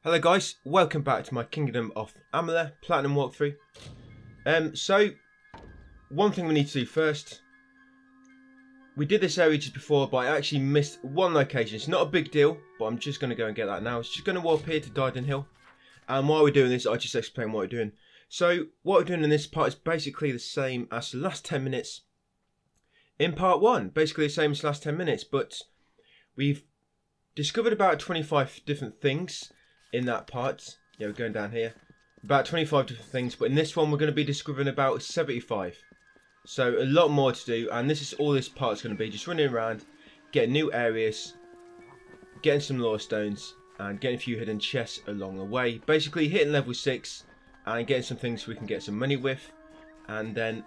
Hello guys, welcome back to my Kingdom of Amalur Platinum walkthrough. So one thing we need to do first, we did this area just before, but I actually missed one location. It's not a big deal, but I'm just going to go and get that now. It's just going to walk here to Dyden Hill, and while we're doing this, I'll just explain what we're doing. So what we're doing in this part is basically the same as the last 10 minutes in part 1. Basically the same as the last 10 minutes, but we've discovered about 25 different things in that part. Yeah, we're going down here. About 25 different things, but in this one we're going to be discovering about 75. So a lot more to do, and this is all this part's going to be, just running around, getting new areas, getting some lore stones, and getting a few hidden chests along the way. Basically hitting level 6 and getting some things we can get some money with. And then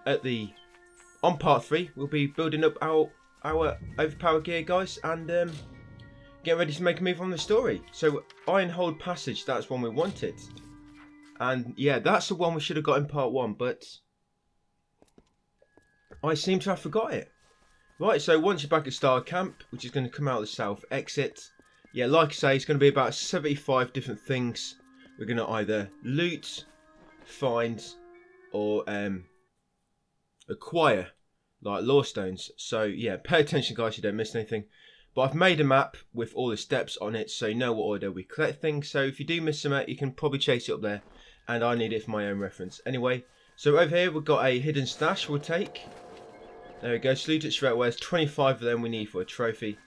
on part 3 we'll be building up our overpowered gear, guys, and get ready to make a move on the story. So Ironhold Passage, that's one we wanted, and yeah, that's the one we should have got in part 1, but I seem to have forgot it. Right, so once you're back at Star Camp, which is going to come out the south exit, yeah, like I say, it's going to be about 75 different things we're going to either loot, find, or acquire, like lore stones. So yeah, pay attention guys, you don't miss anything. But I've made a map with all the steps on it, so you know what order we collect things. So if you do miss some, you can probably chase it up there, and I need it for my own reference. Anyway, so over here we've got a hidden stash we'll take. There we go, salute it straight away. There's 25 of them we need for a trophy.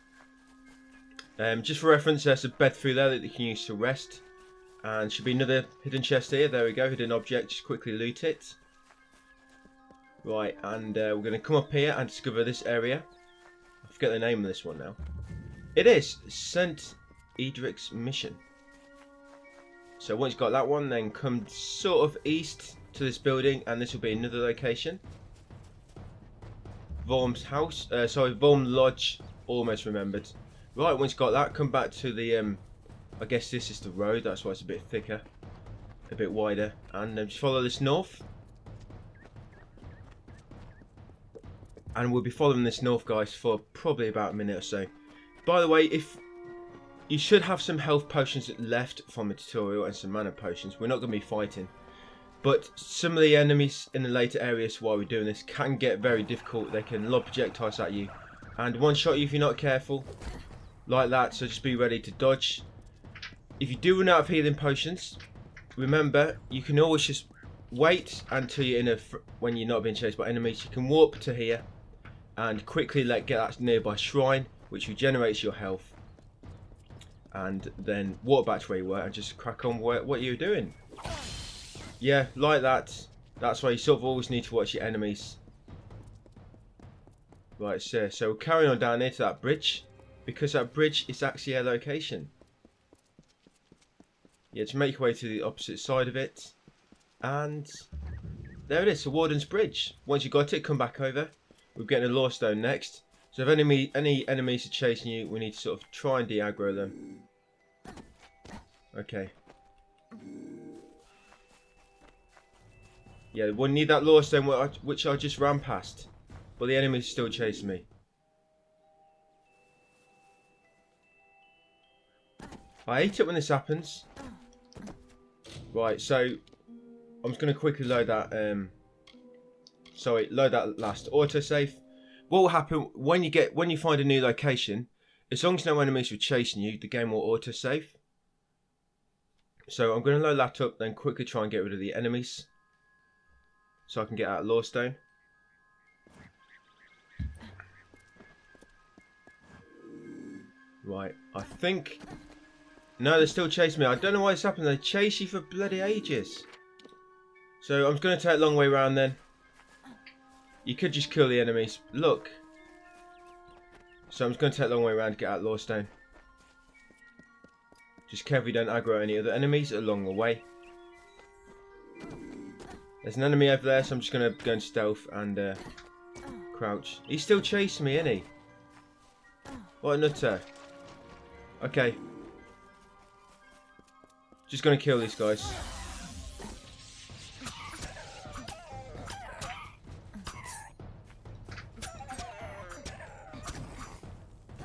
Just for reference, there's a bed through there that you can use to rest. And should be another hidden chest here. There we go, hidden object, just quickly loot it. Right, and we're going to come up here and discover this area. I forget the name of this one now. It is St. Edric's Mission. So once you've got that one, then come sort of east to this building, and this will be another location. Vorm's house, Vorm Lodge, almost remembered. Right, once you've got that, come back to the, I guess this is the road, that's why it's a bit thicker, a bit wider, and just follow this north. And we'll be following this north, guys, for probably about a minute or so. By the way, if you should have some health potions left from the tutorial and some mana potions. We're not going to be fighting, but some of the enemies in the later areas while we're doing this can get very difficult. They can lob projectiles at you and one shot you if you're not careful, like that. So just be ready to dodge. If you do run out of healing potions, remember you can always just wait until you're when you're not being chased by enemies. You can warp to here and quickly get that nearby shrine, which regenerates your health, and then walk back to where you were and just crack on what you're doing. Yeah, like that. That's why you sort of always need to watch your enemies. Right, so we'll carry on down here to that bridge, because that bridge is actually a location. Yeah, to make your way to the opposite side of it, and there it is, the Warden's Bridge. Once you got it, come back over. We're getting a lore stone next. So if any enemies are chasing you, we need to sort of try and de-aggro them. Okay. Yeah, we'll need that lore stone which I just ran past. But the enemy's still chasing me. I hate it when this happens. Right, so I'm just going to quickly load that, load that last autosave. What will happen when you find a new location, as long as no enemies are chasing you, the game will autosave. So I'm going to load that up, then quickly try and get rid of the enemies, so I can get out lore stone. Right, I think, no, they're still chasing me. I don't know why it's happening. They chase you for bloody ages. So I'm going to take a long way around then. You could just kill the enemies. Look. So I'm just going to take a long way around to get out lore stone. Just carefully don't aggro any other enemies along the way. There's an enemy over there, so I'm just going to go in stealth and crouch. He's still chasing me, isn't he? What a nutter. Okay. Just going to kill these guys.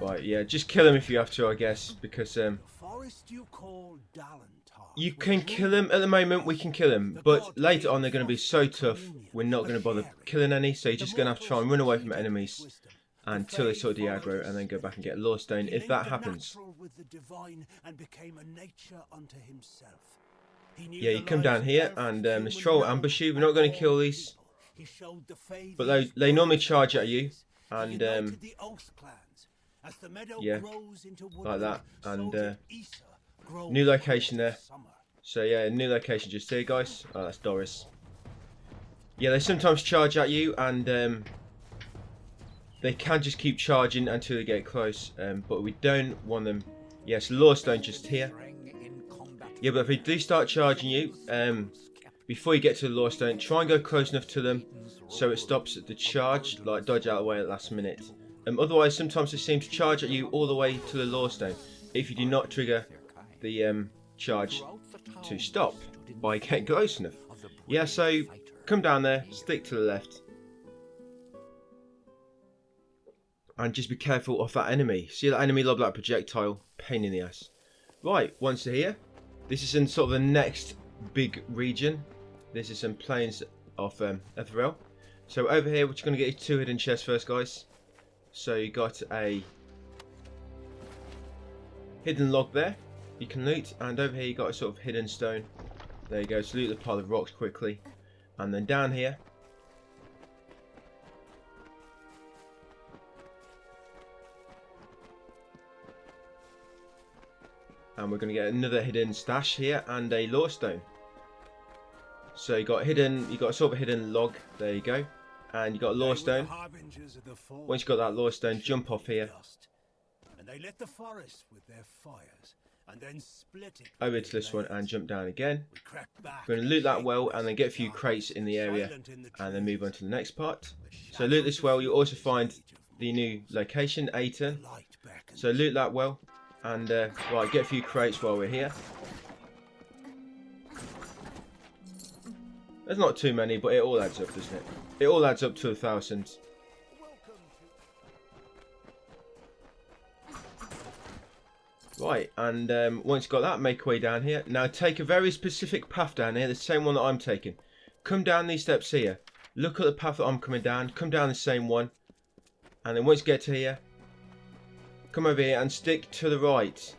Right, yeah, just kill him if you have to, I guess, because forest you call Dalentard. You can kill them at the moment. We can kill them, but later on they're going to be so tough. We're not going to bother killing any. So you're just going to have to try and run away from enemies until they sort of de-aggro, and then go back and get Lore Stone if that happens. Yeah, you come down here and this troll ambush you. We're not going to kill these, but they normally charge at you, and yeah, like that. And new location there. So yeah, new location just here, guys. Oh, that's Doris. Yeah, they sometimes charge at you, and they can just keep charging until they get close, but we don't want them. Yes, Lore Stone just here. Yeah, but if they do start charging you, before you get to the Lore Stone, try and go close enough to them so it stops the charge, like dodge out of the way at the last minute. Otherwise, sometimes they seem to charge at you all the way to the Lore Stone if you do not trigger the charge to stop by getting close enough. Yeah, so come down there, stick to the left. And just be careful of that enemy. See that enemy lob that projectile? Pain in the ass. Right, once you're here, this is in sort of the next big region. This is some plains of Ethereal. So over here, we're just going to get you 2 hidden chests first, guys. So you got a hidden log there you can loot, and over here you got a sort of hidden stone. There you go. So loot the pile of rocks quickly, and then down here. And we're going to get another hidden stash here and a Lore Stone. So you got sort of a hidden log. There you go, and you got a Lore Stone. Once you got that Lore Stone, jump off here. And they lit the forest with their fires, and then split it over to this one and jump down again. We're going to loot that well and then get a few crates in the area, and then move on to the next part. So loot this well. You'll also find the new location, Aiton. So loot that well. And right, get a few crates while we're here. There's not too many, but it all adds up, doesn't it? It all adds up to 1,000. Right, and once you've got that, make your way down here. Now take a very specific path down here, the same one that I'm taking. Come down these steps here. Look at the path that I'm coming down. Come down the same one. And then once you get to here, come over here and stick to the right.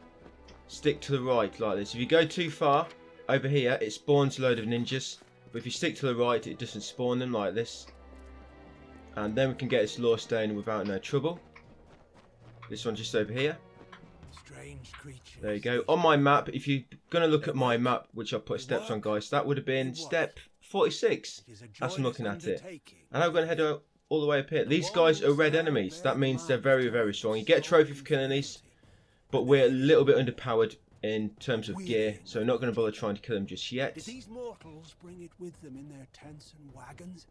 Stick to the right like this. If you go too far over here, it spawns a load of ninjas. But if you stick to the right, it doesn't spawn them like this. And then we can get this Lore Stone without no trouble. This one just over here. There you go. On my map, if you're going to look at my map, which I've put steps on, guys, that would have been step 46. As I'm looking at it. And I'm going to head all the way up here. These guys are red enemies. That means they're very, very strong. You get a trophy for killing these, but we're a little bit underpowered in terms of gear, so we're not going to bother trying to kill them just yet. Did these mortals bring it with them in their tents and wagons,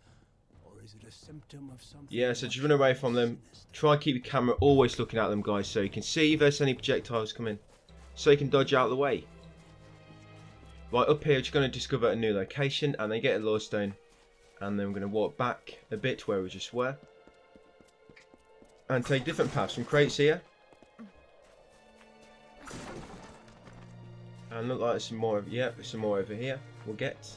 or is it a symptom of something? Yeah, so just run away from them. Try and keep your camera always looking at them, guys, so you can see if there's any projectiles coming, so you can dodge out of the way. Right, up here, we're just going to discover a new location, and then get a Lore Stone. And then we're going to walk back a bit where we just were. And take different paths. Some crates here. And look like there's some more, some more over here we'll get.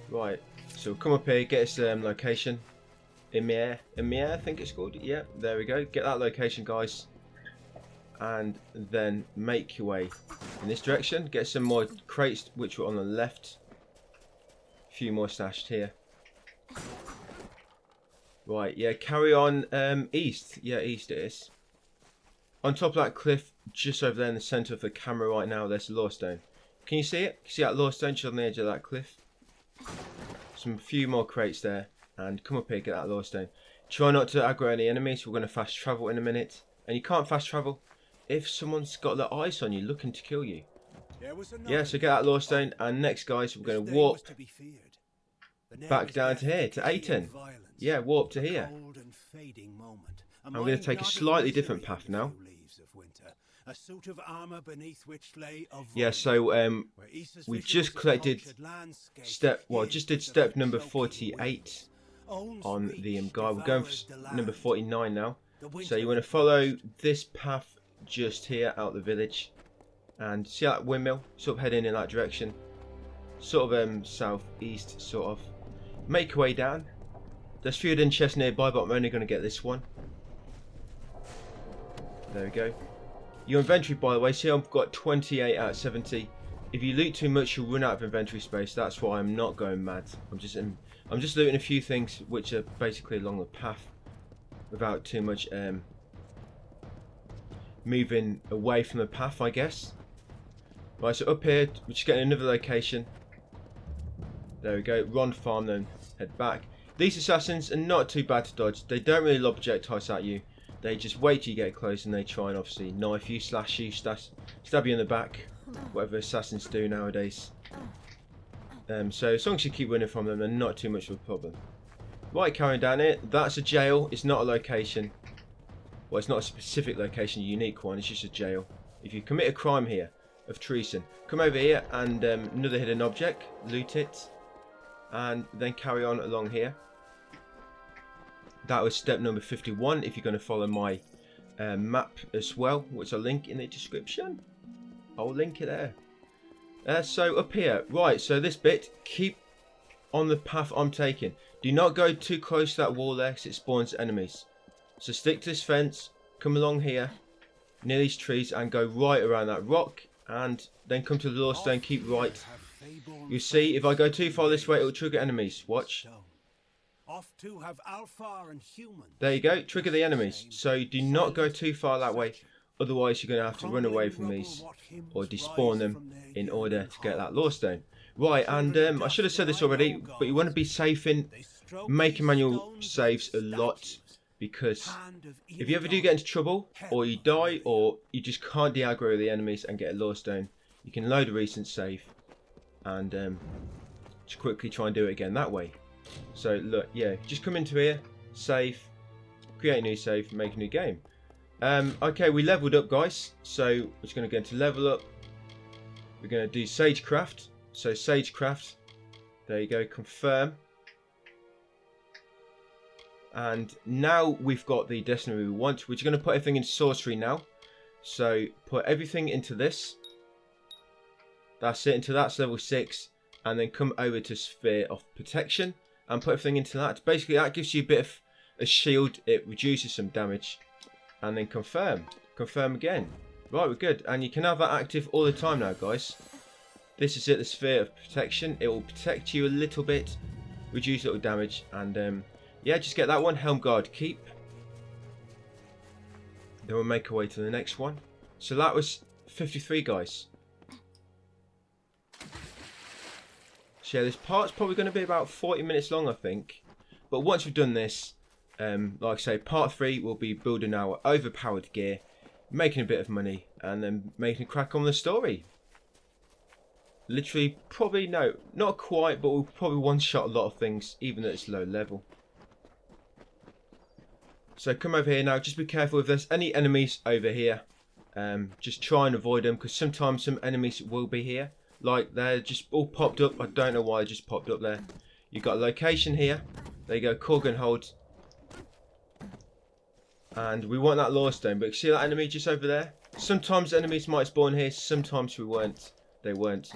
Right, so we'll come up here, get us location. Emir, I think it's called. Yeah, there we go. Get that location, guys. And then make your way in this direction. Get some more crates, which were on the left. A few more stashed here. Right, yeah, carry on east. Yeah, east it is. On top of that cliff, just over there in the centre of the camera right now, there's a Lore Stone. Can you see it? Can you see that Lore Stone just on the edge of that cliff? Some few more crates there. And come up here, get that Lore Stone. Try not to aggro any enemies. We're going to fast travel in a minute. And you can't fast travel if someone's got their eyes on you looking to kill you. Yeah, so get that Lore Stone, and next, guys, we're going to warp back down to here, to Aiton. Yeah, warp to here. I'm going to take a slightly different path now. Yeah, so we just collected just did step number 48 on the guide. We're going for number 49 now. So you want to follow this path just here out the village, and see that windmill, sort of heading in that direction, sort of southeast, sort of. Make your way down. There's a few hidden chests nearby, but I'm only going to get this one. There we go. Your inventory, by the way, see I've got 28 out of 70. If you loot too much, you'll run out of inventory space. That's why I'm not going mad. I'm just looting a few things which are basically along the path, without too much moving away from the path, I guess. Right, so up here, we're just getting another location. There we go. Run farm, then head back. These assassins are not too bad to dodge. They don't really lob projectiles at you. They just wait till you get close, and they try and obviously knife you, slash you, stab you in the back. Whatever assassins do nowadays. So as long as you keep running from them, they're not too much of a problem. Right, carrying down here. That's a jail. It's not a location. Well, it's not a specific location, a unique one. It's just a jail. If you commit a crime here of treason, come over here and another hidden object, loot it, and then carry on along here. That was step number 51 if you're going to follow my map as well, which I'll link in the description. I'll link it there. So up here, right, so this bit, keep on the path I'm taking. Do not go too close to that wall there, because it spawns enemies. So stick to this fence, come along here, near these trees, and go right around that rock, and then come to the law stone, keep right. You see, if I go too far this way, it will trigger enemies. Watch. There you go, trigger the enemies. So do not go too far that way, otherwise you're going to have to run away from these or despawn them in order to get that law stone. Right, and I should have said this already, but you want to be safe in making manual saves a lot, because if you ever do get into trouble, or you die, or you just can't de-aggro the enemies and get a law stone, you can load a recent save and just quickly try and do it again that way. So look, yeah, just come into here, save, create a new save, make a new game. Okay, we leveled up, guys, so we're just going to go into level up. We're going to do sagecraft. So sagecraft, there you go, confirm. And now we've got the destiny we want. We're just going to put everything in sorcery now. So put everything into this. That's it, into that's level 6. And then come over to sphere of protection and put everything into that. Basically that gives you a bit of a shield. It reduces some damage. And then confirm. Confirm again. Right, we're good. And you can have that active all the time now, guys. This is it, the sphere of protection. It will protect you a little bit, reduce little damage, and yeah, just get that one. Helm guard, keep. Then we'll make our way to the next one. So that was 53, guys. So yeah, this part's probably going to be about 40 minutes long, I think. But once we've done this, like I say, part 3 will be building our overpowered gear, making a bit of money, and then making a crack on the story. Literally, probably, no, not quite, but we'll probably one-shot a lot of things, even at its low level. So come over here now, just be careful if there's any enemies over here. Just try and avoid them, because sometimes some enemies will be here. Like, they're just all popped up. I don't know why they just popped up there. You've got a location here. There you go, Corgan hold. And we want that law stone, but you see that enemy just over there? Sometimes enemies might spawn here, sometimes they weren't.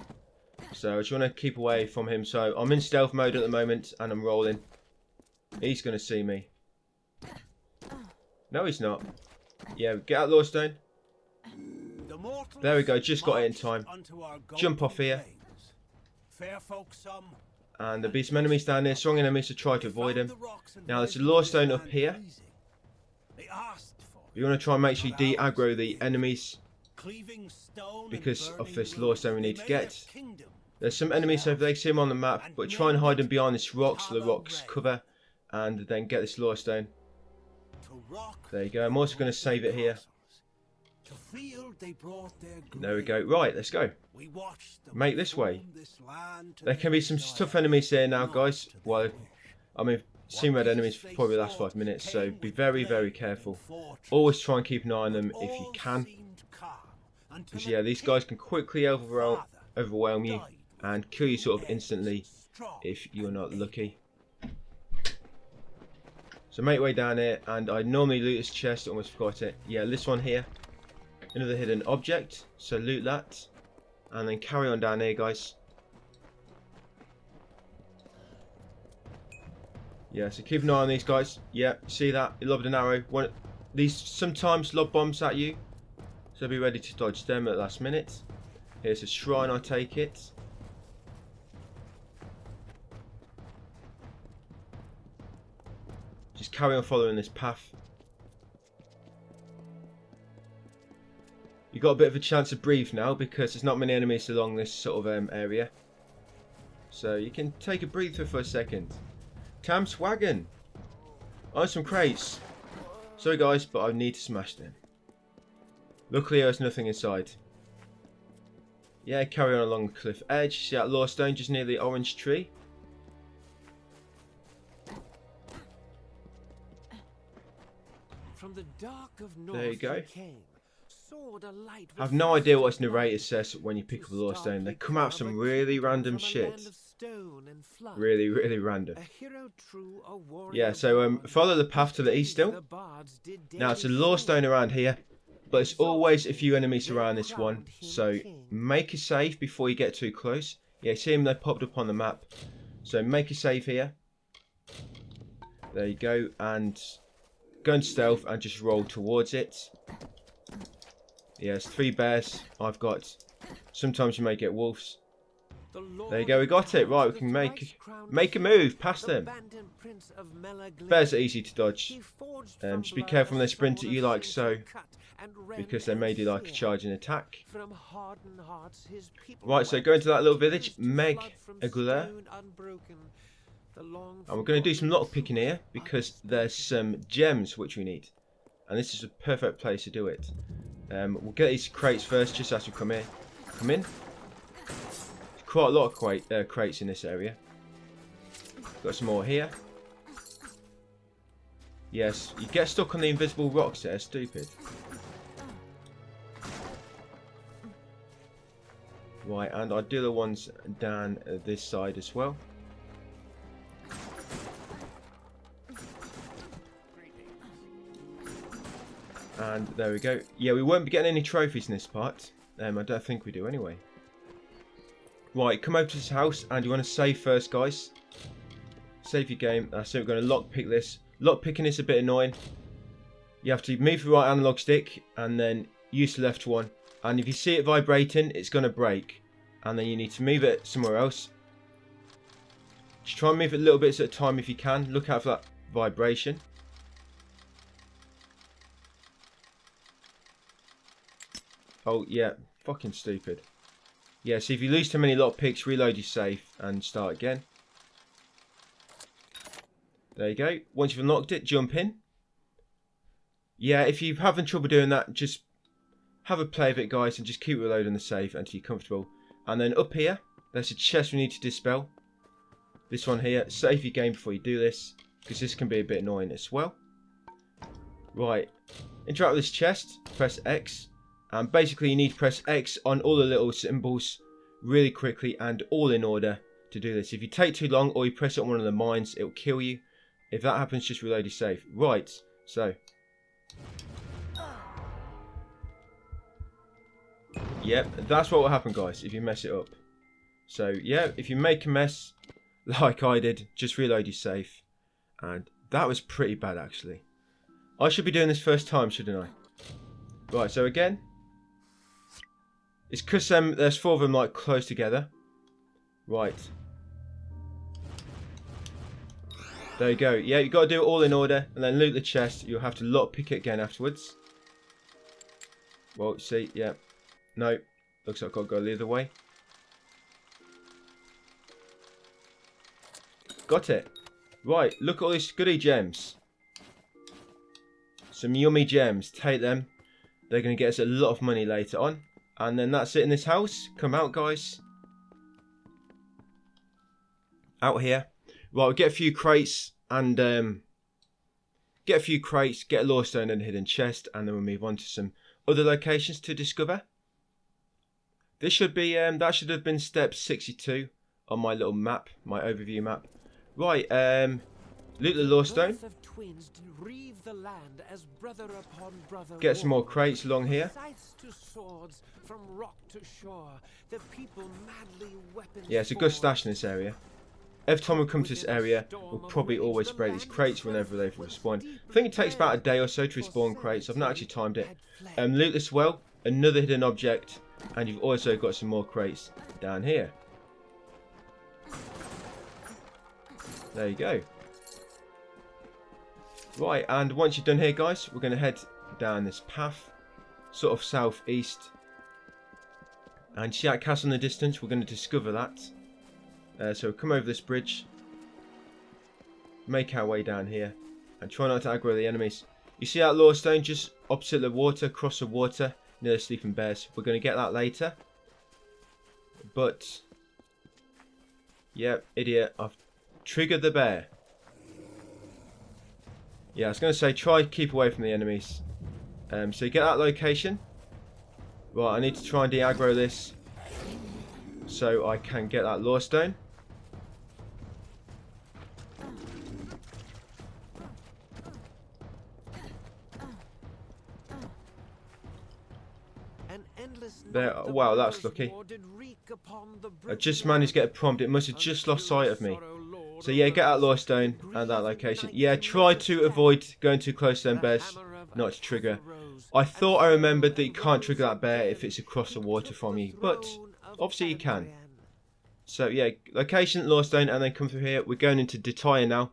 So I just want to keep away from him. So I'm in stealth mode at the moment and I'm rolling. He's going to see me. No, he's not. Yeah, get out law stone. There we go, just got it in time. Jump off here. And there'll be some enemies down there, strong enemies, to try to avoid him. Now there's a law stone up here. You want to try and make sure you de-aggro the enemies, because of this law stone we need to get. There's some enemies over there, you see them on the map, but try and hide them behind this rock so the rocks cover, and then get this law stone. There you go, I'm also going to save it here. There we go, right, let's go. Make this way. There can be some tough enemies here now, guys. Well, I mean, seen red enemies for probably the last 5 minutes, so be very, very careful. Always try and keep an eye on them if you can. Because yeah, these guys can quickly overwhelm you and kill you sort of instantly if you're not lucky. So make your way down here, and I normally loot this chest, almost forgot it. Yeah, this one here. Another hidden object, so loot that. And then carry on down here, guys. Yeah, so keep an eye on these guys. Yeah, see that? You lobbed an arrow. These sometimes lob bombs at you, so be ready to dodge them at the last minute. Here's a shrine, I take it. Just carry on following this path. You've got a bit of a chance to breathe now because there's not many enemies along this sort of area. So you can take a breather for a second. Tam's wagon. Oh, some crates. Sorry guys, but I need to smash them. Luckily there's nothing inside. Yeah, carry on along the cliff edge. See that law stone just near the orange tree? From the dark of north There you go. came, soared a light I have no idea what this narrator says when you pick up a law stone. They come out with some really random shit. Really, really random. Yeah, so follow the path to the east still. Now it's a law stone around here, but it's always a few enemies around this one. So make a save before you get too close. Yeah, see them? They popped up on the map. So make a save here. There you go, and go into stealth and just roll towards it. Yes, 3 bears I've got. Sometimes you may get wolves. There you go, we got it. Right, we can make a move past them. Bears are easy to dodge. Just be careful when they sprint at you like so, because they may do like a charging attack. Right, so go into that little village, Amalur. And we're going to do some lockpicking here, because there's some gems which we need. And this is a perfect place to do it. We'll get these crates first, just as we come in. Come in. Quite a lot of crates in this area. Got some more here. Yes, you get stuck on the invisible rocks there, stupid. Right, and I'll do the ones down this side as well. And there we go. Yeah, we won't be getting any trophies in this part. I don't think we do anyway. Right, come over to this house and you want to save first, guys. Save your game. So we're going to lockpick this. Lockpicking is a bit annoying. You have to move the right analog stick and then use the left one. And if you see it vibrating, it's going to break. And then you need to move it somewhere else. Just try and move it little bits at a time if you can. Look out for that vibration. Oh, yeah. Fucking stupid. Yeah, so if you lose too many lockpicks, reload your save and start again. There you go. Once you've unlocked it, jump in. Yeah, if you're having trouble doing that, just have a play of it, guys, and just keep reloading the save until you're comfortable. And then up here, there's a chest we need to dispel. This one here. Save your game before you do this, because this can be a bit annoying as well. Right. Interact with this chest. Press X. And basically you need to press X on all the little symbols really quickly and all in order to do this. If you take too long or you press it on one of the mines, it will kill you. If that happens, just reload your save. Right, so. Yep, that's what will happen, guys, if you mess it up. So, yeah, if you make a mess, like I did, just reload your save. And that was pretty bad, actually. I should be doing this first time, shouldn't I? Right, so again. It's because there's 4 of them like close together. Right. There you go. Yeah, you got to do it all in order and then loot the chest. You'll have to lockpick it again afterwards. Well, see, yeah. No, looks like I've got to go the other way. Got it. Right, look at all these goodie gems. Some yummy gems. Take them. They're going to get us a lot of money later on. And then that's it in this house. Come out, guys. Out here. Right, we'll get a few crates and get a lore stone and a hidden chest, and then we'll move on to some other locations to discover. This should be that should have been step 62 on my little map, my overview map. Right, Loot the lore stone. Get some more crates along here. Yeah, it's a good stash in this area. Every time we come to this area, we'll probably always spray these crates whenever they've respawned. I think it takes about a day or so to respawn crates. I've not actually timed it. Loot this well, another hidden object, and you've also got some more crates down here. There you go. Right, and once you're done here, guys, we're going to head down this path, sort of southeast. And see that castle in the distance? We're going to discover that. So we'll come over this bridge, make our way down here, and try not to aggro the enemies. You see that lore stone just opposite the water, across the water, near the sleeping bears. We're going to get that later. But, yeah, idiot, I've triggered the bear. Yeah, I was going to say, try to keep away from the enemies. So you get that location. Right, I need to try and de-aggro this so I can get that lore stone. There, wow, that's lucky. I just managed to get a prompt. It must have just lost sight of me. So yeah, get that lore stone and that location. Yeah, try to avoid going too close to them bears, not to trigger. I thought I remembered that you can't trigger that bear if it's across the water from you, but obviously you can. So yeah, location, lore stone, and then come through here. We're going into Detire now.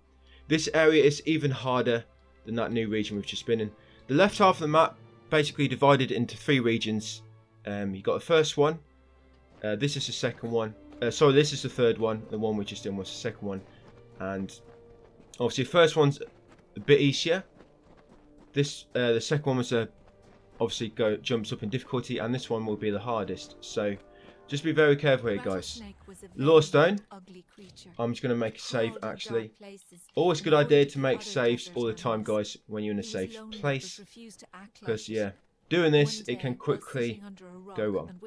This area is even harder than that new region we've just been in. The left half of the map basically divided into 3 regions. You got the first one. This is the second one. Sorry, this is the third one. The one we just did was the second one. And obviously the first one's a bit easier. This the second one was obviously jumps up in difficulty, and this one will be the hardest. So just be very careful here, guys. Lore stone. I'm just going to make a save actually. Always a good idea to make saves all the time, guys, when you're in a safe place. Because yeah, doing this, it can quickly go wrong.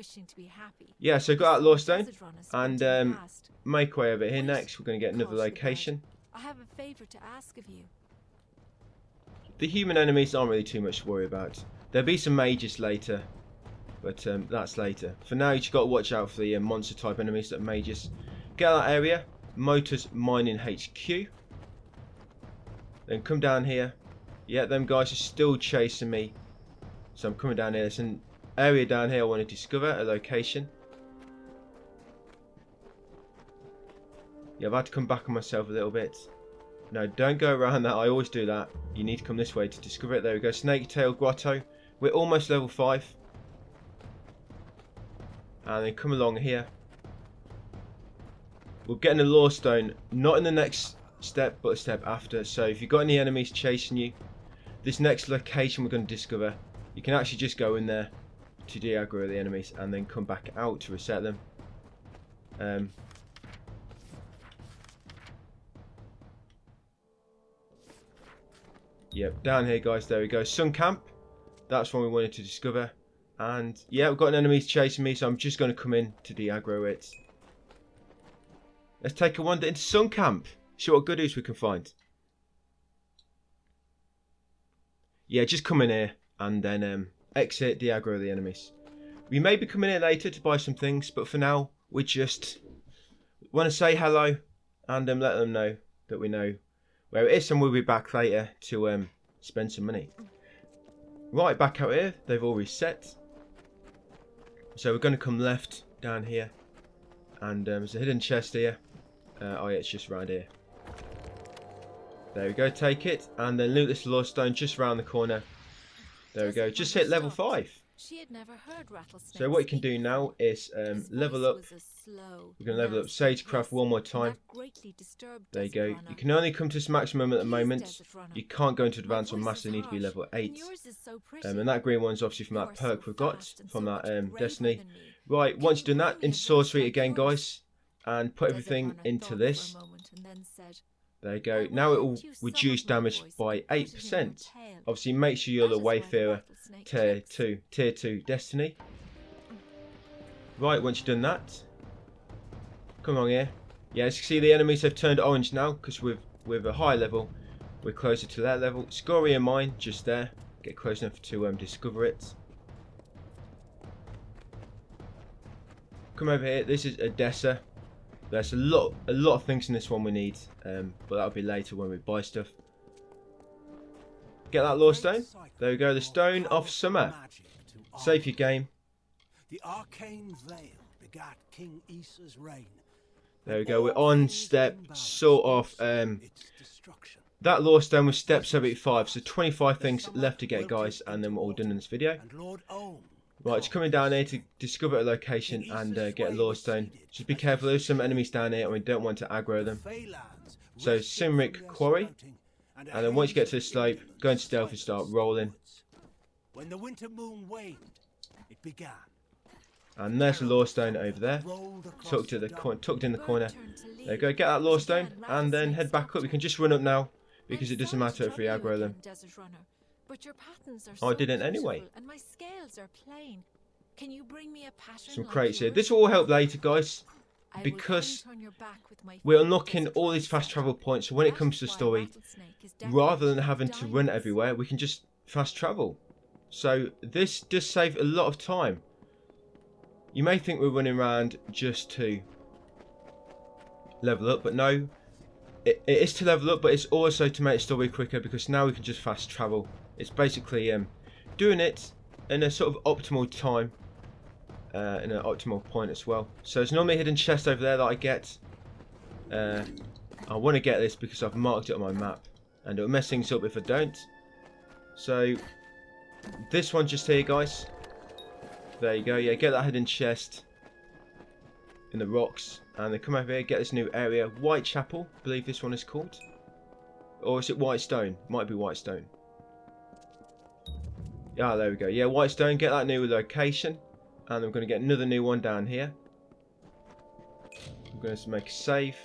Yeah, so got that lore stone, and make way over here. Next, we're going to get another location. I have a favor to ask of you. The human enemies aren't really too much to worry about. There'll be some mages later, but that's later. For now, you just got to watch out for the monster type enemies that are mages. Get out that area, Motors Mining HQ. Then come down here. Yeah, them guys are still chasing me. So I'm coming down here. There's an area down here I want to discover, a location. Yeah, I've had to come back on myself a little bit. No, don't go around that. I always do that. You need to come this way to discover it. There we go. Tail Grotto. We're almost level 5. And then come along here. We're getting a lore stone. Not in the next step, but a step after. So if you've got any enemies chasing you, this next location we're going to discover, you can actually just go in there to de-aggro the enemies and then come back out to reset them. Yep, down here, guys. There we go. Sun Camp. That's one we wanted to discover. And yeah, we've got an enemy chasing me, so I'm just going to come in to de-aggro it. Let's take a wander into Sun Camp. See what goodies we can find. Yeah, just come in here and then exit, de-aggro the enemies. We may be coming here later to buy some things, but for now, we just want to say hello and let them know that we know where it is, and we'll be back later to spend some money. Right, back out here. They've all reset. So we're going to come left down here. And there's a hidden chest here. Oh yeah, it's just around here. There we go, take it. And then loot this lore stone just around the corner. There we go, just hit level 5. She had never heard rattlesnakes. So what you can do now is level up. We're going to level up sagecraft one more time. There you go. You can only come to its maximum at the moment. You can't go into advanced or master. You need to be level 8. And that green one's obviously from that perk we've got from that Destiny. Right, once you've done that, into sorcery again, guys, and put everything into this. There you go. Now it will reduce damage by 8%. Obviously, make sure you're the Wayfarer Tier 2 Destiny. Right, once you've done that, come on here. Yeah, as you can see, the enemies have turned orange now because we've with a high level, we're closer to that level. Scoria mine, just there. Get close enough to discover it. Come over here. This is Odessa. There's a lot of things in this one we need, but that'll be later when we buy stuff. Get that lore stone. There we go. The stone of summer. Save your game. The arcane veil begat King Isa's reign. There we go. We're on step sort of. That lore stone was step 75, so 25 things left to get, guys, and then we're all done in this video. Right, it's coming down here to discover a location and get a lore stone. Just be careful, there's some enemies down here and we don't want to aggro them. So, Simric Quarry, and then once you get to the slope, go into stealth and start rolling. When the winter moon waned, it began. And there's a lore stone over there, tucked in the corner. There you go, get that lore stone and then head back up. You can just run up now because it doesn't matter if we aggro them. But your patterns are Oh, I didn't anyway. And my scales are plain. Can you bring me a pattern Some like crates here. yours? This will all help later, guys, I will because paint on your back with my we're fingers unlocking all these fast travel points. So when it comes to the That's why story, Rattlesnake is decorated rather than with having to run diamonds. everywhere, we can just fast travel. So this does save a lot of time. You may think we're running around just to level up, but no. It is to level up, but it's also to make the story quicker because now we can just fast travel. It's basically doing it in a sort of optimal time, in an optimal point as well. So there's normally a hidden chest over there that I get. I want to get this because I've marked it on my map, and it'll mess things up if I don't. So this one just here, guys. There you go. Yeah, get that hidden chest in the rocks, and then come over here, get this new area, Whitechapel, I believe this one is called, or is it Whitestone? Might be Whitestone. Yeah, there we go. Yeah, Whitestone. Get that new location, and I'm going to get another new one down here. I'm going to make a save.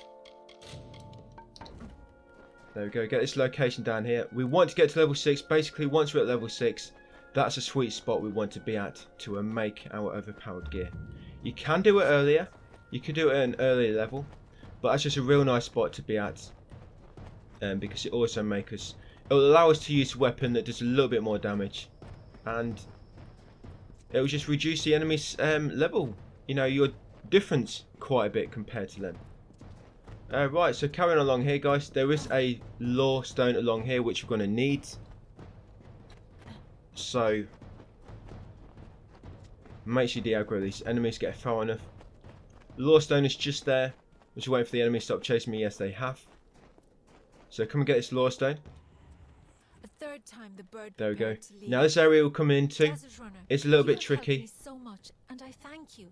There we go. Get this location down here. We want to get to level 6. Basically, once we're at level 6, that's a sweet spot we want to be at to make our overpowered gear. You can do it earlier. You can do it at an earlier level, but that's just a real nice spot to be at, because it also it'll allow us to use a weapon that does a little bit more damage, and it will just reduce the enemy's level, you know, your difference quite a bit compared to them. Right, so carrying along here, guys, there is a lore stone along here which we're going to need. So make sure you de-aggro these enemies, get far enough. The lore stone is just there. Just waiting for the enemy to stop chasing me. Yes, they have. So come and get this lore stone. A third time the bird There we go. prepared to leave. Now this area we'll come into. Desert Runner, It's a little you bit have helped tricky. me so much, and I thank you.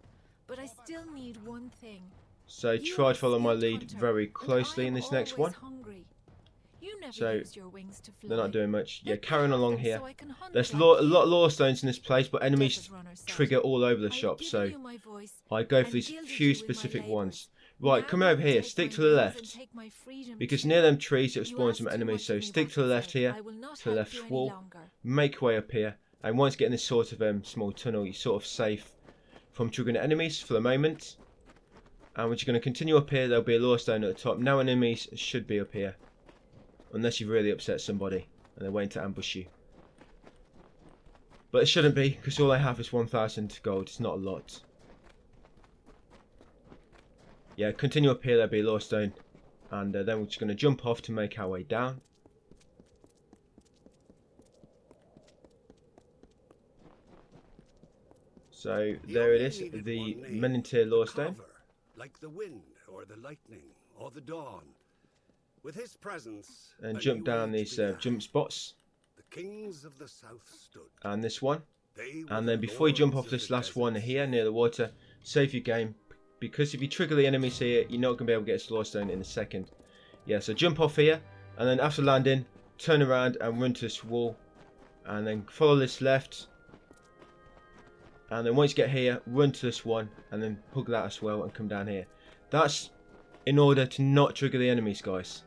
But I still need one thing. So You try are to follow my skilled lead hunter, very and closely I in am this next one. always hungry. You never So, use your wings to fly. They're not doing much. Yeah, Let me carrying have along them here. so I can hunt There's a like lot of you. lore stones in this place, but enemies Desert Runner said, trigger all over the "I have shop. given So you my voice, I go for and these gilded few you with my specific labours. ones. Right, Now come you over will here. take Stick my to the wings left. and take my freedom Because too. near them trees it will You spawn ask some too enemies, much so of me, stick to the left Rattlesnake. here, I will not to the help left you any wall, longer. make your way up here, and once you get in this sort of small tunnel, you're sort of safe from triggering enemies for the moment. And we're just going to continue up here. There'll be a lore stone at the top. Now enemies should be up here, unless you've really upset somebody and they're waiting to ambush you. But it shouldn't be, because all I have is 1,000 gold. It's not a lot. Yeah, continue up here. There'll be a lore stone. And then we're just going to jump off to make our way down. So there it is, the Menentir lore stone. Cover, like the wind or the lightning or the dawn. With his presence, And a jump new down age these began. jump spots. The kings of the south stood. And this one. They were And the then before you jump lords off of this the last one deserts. here near the water, save your game. Because if you trigger the enemies here, you're not going to be able to get a lore stone in a second. Yeah, so jump off here. And then after landing, turn around and run to this wall. And then follow this left. And then once you get here, run to this one. And then hug that as well and come down here. That's in order to not trigger the enemies, guys.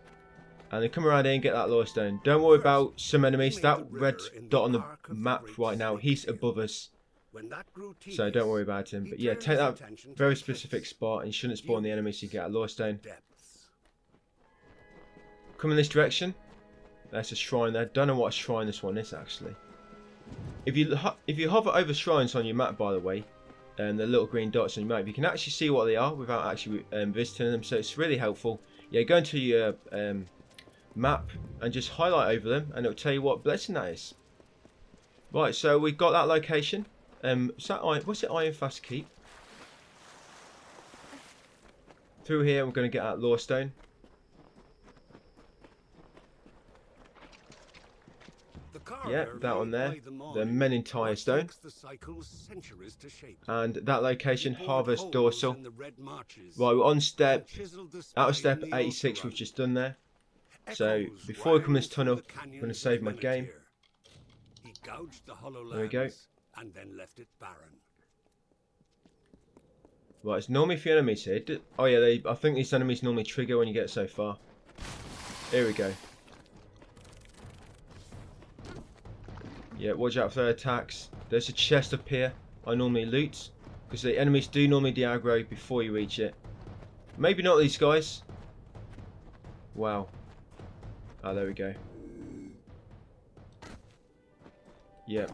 And then come around here and get that lore stone. Don't worry about some enemies. That red dot on the map right now, he's above us. When that grew So don't worry about him. But yeah, take that very specific spot and you shouldn't spawn the enemies so you get a lore stone. Depths. come in this direction. There's a shrine there. Don't know what a shrine this one is actually. If you hover over shrines on your map, by the way, and the little green dots on your map, you can actually see what they are without actually visiting them. So it's really helpful. Yeah, go into your map and just highlight over them, and it'll tell you what blessing that is. Right, so we've got that location. What's it? Iron Fast Keep. Through here, we're going to get that lore stone. Yeah, that one there. The Menentire stone. And that location, Harvest Dorsal. Right, we're on out of step 86 we've just done there. So, before we come in this tunnel, I'm going to save my game. There we go. And then left it barren. Right, it's normally for enemies here. Oh yeah, I think these enemies normally trigger when you get so far. Here we go. Yeah, watch out for their attacks. There's a chest up here I normally loot, because the enemies do normally de-aggro before you reach it. Maybe not these guys. Wow. Oh, there we go. Yeah.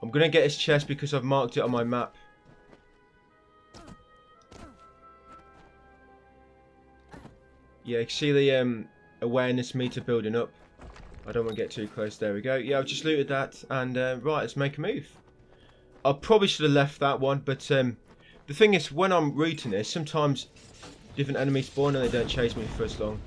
I'm going to get his chest because I've marked it on my map. Yeah, you can see the awareness meter building up. I don't want to get too close. There we go. Yeah, I've just looted that. And right, let's make a move. I probably should have left that one. But the thing is, when I'm routing this, sometimes different enemies spawn and they don't chase me for as long.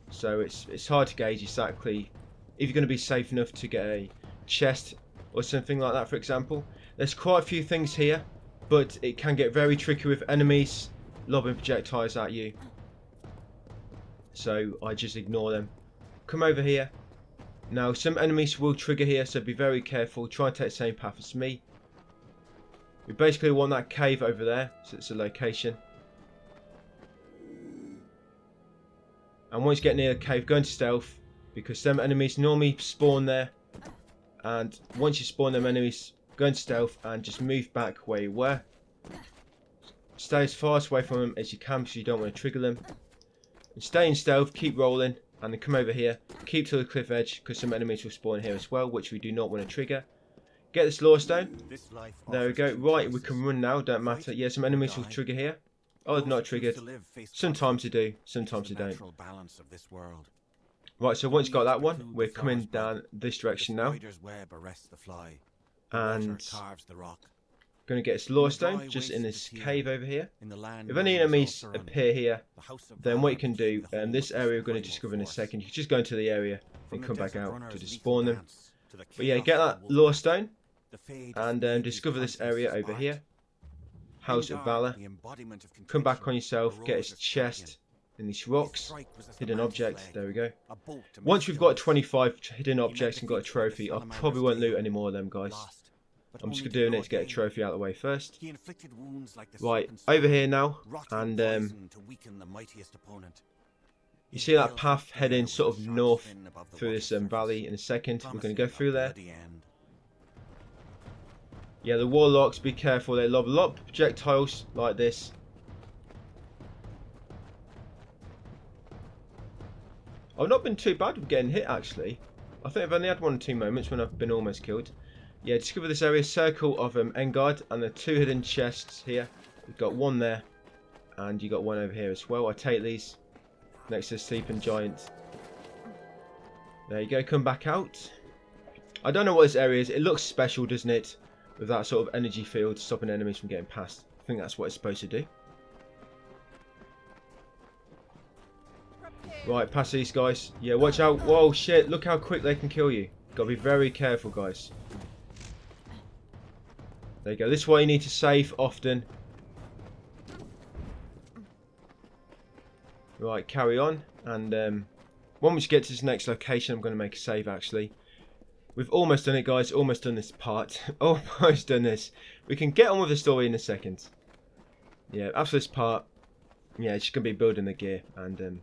So it's hard to gauge exactly if you're going to be safe enough to get a chest or something like that, for example. There's quite a few things here, but it can get very tricky with enemies lobbing projectiles at you. So I just ignore them. Come over here. Now some enemies will trigger here, so be very careful. Try and take the same path as me. We basically want that cave over there, so it's a location. And once you get near the cave, go into stealth, because some enemies normally spawn there. And once you spawn them enemies, go into stealth and just move back where you were. Stay as far away from them as you can, because you don't want to trigger them. And stay in stealth, keep rolling, and then come over here. Keep to the cliff edge, because some enemies will spawn here as well, which we do not want to trigger. Get this lore stone. There we go. Right, we can run now, don't matter. Yeah, some enemies will trigger here. Oh, they're not triggered. Sometimes they do, sometimes they don't. Right, so once you got that one, we're coming down this direction now. And going to get this lore stone just in this cave over here. If any enemies appear here, then what you can do, this area we're going to discover in a second, you can just go into the area and come back out to despawn them. But yeah, get that lore stone and discover this area over here. House of Valor. Come back on yourself, get his chest in these rocks. Hidden object, there we go. Once we've got 25 hidden objects and got a trophy, I probably won't loot any more of them, guys. I'm just doing it to get a trophy out of the way first. Right, over here now, and you see that path heading sort of north through this valley in a second. We're going to go through there. Yeah, the warlocks, be careful, they lob a lot of projectiles like this. I've not been too bad with getting hit actually. I think I've only had 1 or 2 moments when I've been almost killed. Yeah, discover this area, circle of Engard, and the 2 hidden chests here. You've got one there, and you got one over here as well. I take these next to the sleeping giant. There you go, come back out. I don't know what this area is. It looks special, doesn't it? With that sort of energy field stopping enemies from getting past. I think that's what it's supposed to do. Right, past these guys. Yeah, watch out. Whoa, shit. Look how quick they can kill you. Gotta be very careful, guys. There you go. This is why you need to save often. Right, carry on. And when we get to this next location, I'm going to make a save, actually. We've almost done it, guys. Almost done this part. Almost done this. We can get on with the story in a second. Yeah, after this part, yeah, it's just going to be building the gear. And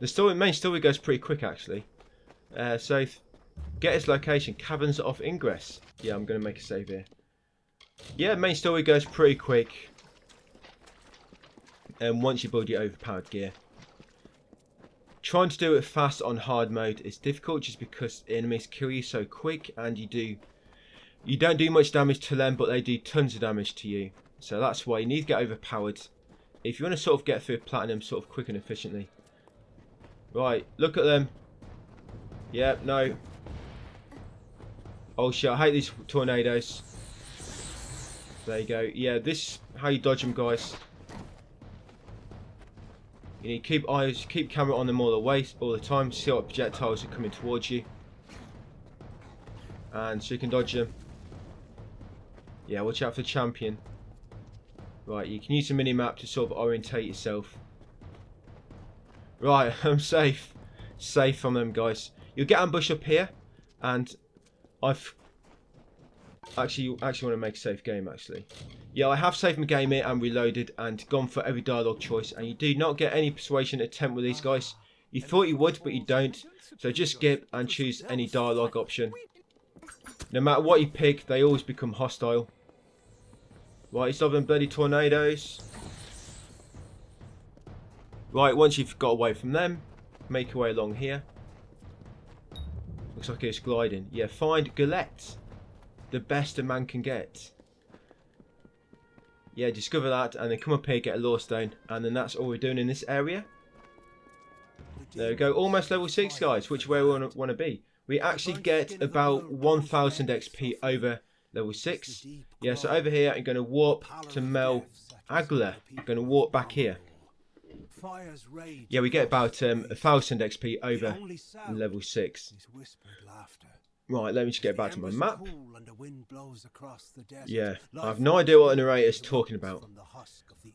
the main story goes pretty quick, actually. So, get its location. Caverns of Ingress. Yeah, I'm going to make a save here. Yeah, main story goes pretty quick. And once you build your overpowered gear. Trying to do it fast on hard mode is difficult just because enemies kill you so quick, and you don't do much damage to them, but they do tons of damage to you. So that's why you need to get overpowered if you want to sort of get through platinum sort of quick and efficiently. Right, look at them. Yep, no. Oh shit, I hate these tornadoes. There you go. Yeah, this is how you dodge them, guys. You need to keep camera on them all the time. See what projectiles are coming towards you, and so you can dodge them. Yeah, watch out for the champion. Right, you can use the mini map to sort of orientate yourself. Right, I'm safe from them, guys. You'll get ambushed up here, and I've actually want to make a safe game actually. Yeah, I have saved my game here and reloaded and gone for every dialogue choice, and you do not get any persuasion attempt with these guys. You thought you would, but you don't. So just skip and choose any dialogue option. No matter what you pick, they always become hostile. Right, stop them bloody tornadoes. Right, once you've got away from them, make your way along here. Looks like it's gliding. Yeah, find Galette. The best a man can get. Yeah, discover that and then come up here, get a lore stone, and then that's all we're doing in this area. There we go, almost level 6, guys, which is where we want to be. We actually get about 1000 XP over level 6. Yeah, so over here I'm going to warp to Mel Agla. I'm going to warp back here. Yeah, we get about 1000 XP over level 6. Right, let me just get back to my map. Yeah, I have no idea what the narrator is talking about.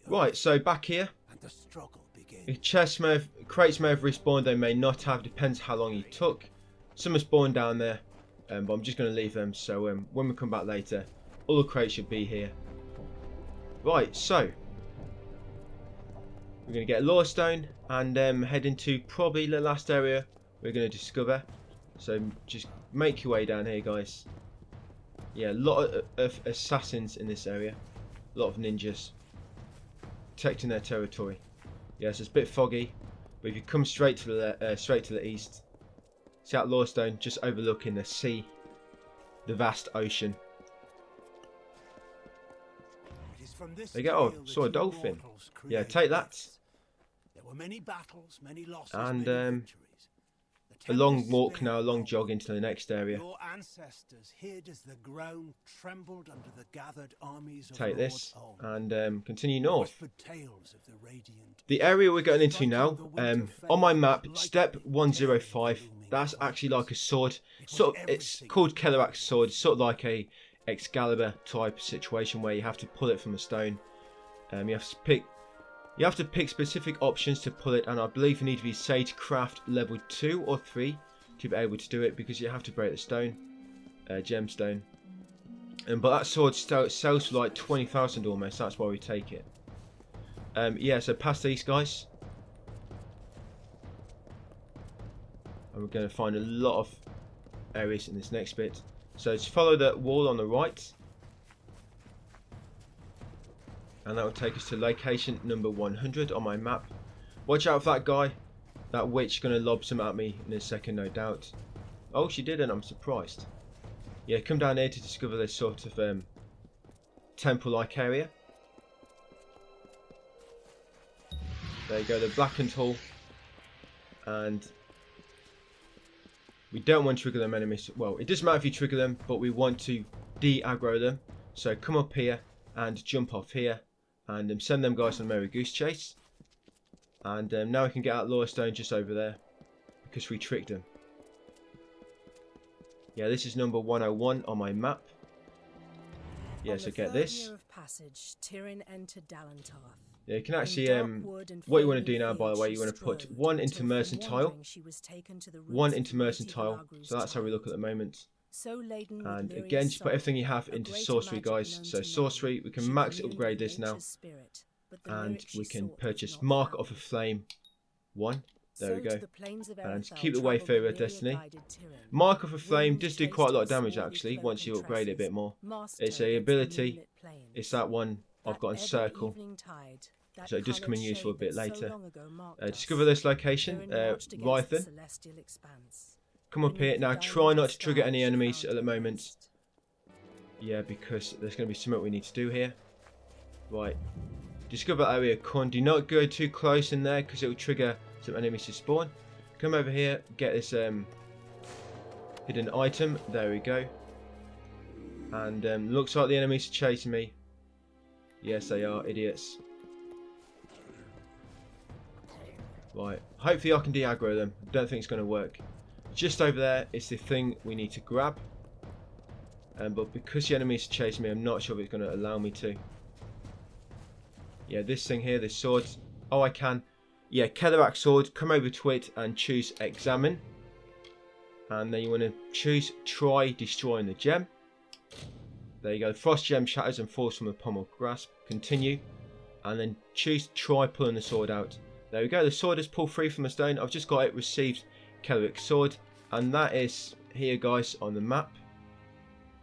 Right, so back here. Crates may have respawned, they may not have, depends how long he took. Some are spawned down there, but I'm just going to leave them, so when we come back later, all the crates should be here. Right, so we're going to get a lore stone and head into probably the last area we're going to discover. So just make your way down here, guys. Yeah, a lot of assassins in this area, a lot of ninjas protecting their territory. Yes, it's a bit foggy, but if you come straight to the east, see that lore stone just overlooking the sea, the vast ocean. There you go. Oh, saw a dolphin. Yeah, take that. And a long walk now, a long jog into the next area. Take this and continue north. The area we're going into now, on my map, step 105. That's actually like a sword. It's called Cataract Sword. It's sort of like a Excalibur type situation where you have to pull it from a stone. You have to pick specific options to pull it, and I believe you need to be sagecraft level 2 or 3 to be able to do it, because you have to break the stone, gemstone. But that sword sells for like 20,000 almost. That's why we take it. Yeah, so past these guys, and we're going to find a lot of areas in this next bit. So just follow the wall on the right, and that will take us to location number 100 on my map. Watch out for that guy. That witch going to lob some at me in a second, no doubt. Oh, she didn't. I'm surprised. Yeah, come down here to discover this sort of temple-like area. There you go, the blackened hull. And we don't want to trigger them enemies. Well, it doesn't matter if you trigger them, but we want to de-aggro them. So come up here and jump off here, and send them guys on a merry goose chase. And now we can get out lore stone just over there, because we tricked them. Yeah, this is number 101 on my map. Yeah, so get this. Yeah, you can actually, what you want to do now, by the way, you want to put one into mercantile, one into mercantile, so that's how we look at the moment. And again, just put everything you have into sorcery, guys. So sorcery, we can max upgrade this now, and we can purchase Mark of a Flame 1. There we go. And keep the Wayfarer Destiny. Mark of a Flame does do quite a lot of damage actually once you upgrade it a bit more. It's a ability. It's that one I've got in circle. so it does come in useful a bit later. Discover this location, Rythan. Come up here. Now try not to trigger any enemies at the moment. Yeah, because there's going to be something we need to do here. Right. Discover area Con. Do not go too close in there because it will trigger some enemies to spawn. Come over here, get this hidden item. There we go. And looks like the enemies are chasing me. Yes, they are, idiots. Right. Hopefully I can de-aggro them. Don't think it's going to work. Just over there is the thing we need to grab. But because the enemies are chasing me, I'm not sure if it's going to allow me to. Yeah, this thing here, this sword. Oh, I can. Yeah, Cataract Sword. Come over to it and choose Examine. And then you want to choose Try Destroying the Gem. There you go. Frost Gem shatters and falls from the pommel grasp. Continue. And then choose Try Pulling the sword out. There we go. The sword is pulled free from the stone. I've just got it. Received Cataract Sword. And that is here, guys, on the map.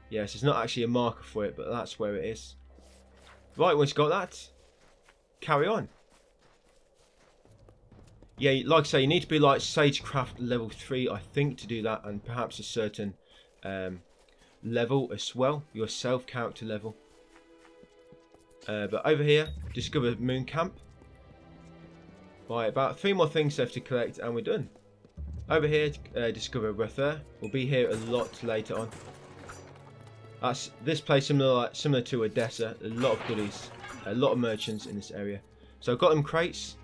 Yes, it's not actually a marker for it, but that's where it is. Right, once you've got that, carry on. Yeah, like I say, you need to be like sagecraft level 3, I think, to do that, and perhaps a certain level as well, your self-character level. But over here, discover Moon Camp. Right, about 3 more things left to collect, and we're done. Over here, discover Rether. We'll be here a lot later on. That's this place similar to Odessa. A lot of goodies, a lot of merchants in this area. So I've got them crates,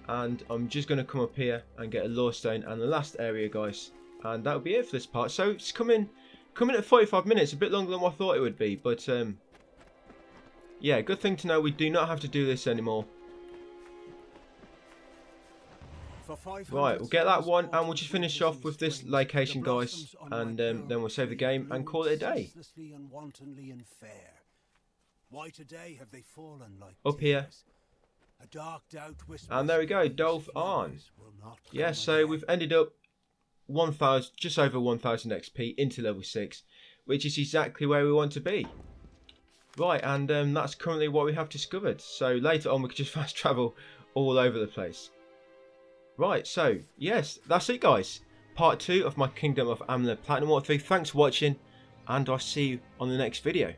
and I'm just going to come up here and get a lore stone and the last area, guys. And that'll be it for this part. So it's coming at 45 minutes, a bit longer than what I thought it would be. But yeah, good thing to know. We do not have to do this anymore. Right, we'll get that one, and we'll just finish off with this location, guys, and then we'll save the game and call it a day. Up here, and there we go, Dolph on. Yeah, so we've ended up 1,000, just over 1,000 XP into level 6, which is exactly where we want to be. Right, and that's currently what we have discovered. So later on, we can just fast travel all over the place. Right, so, yes, that's it, guys. Part 2 of my Kingdom of Amalur Platinum Walkthrough. Thanks for watching, and I'll see you on the next video.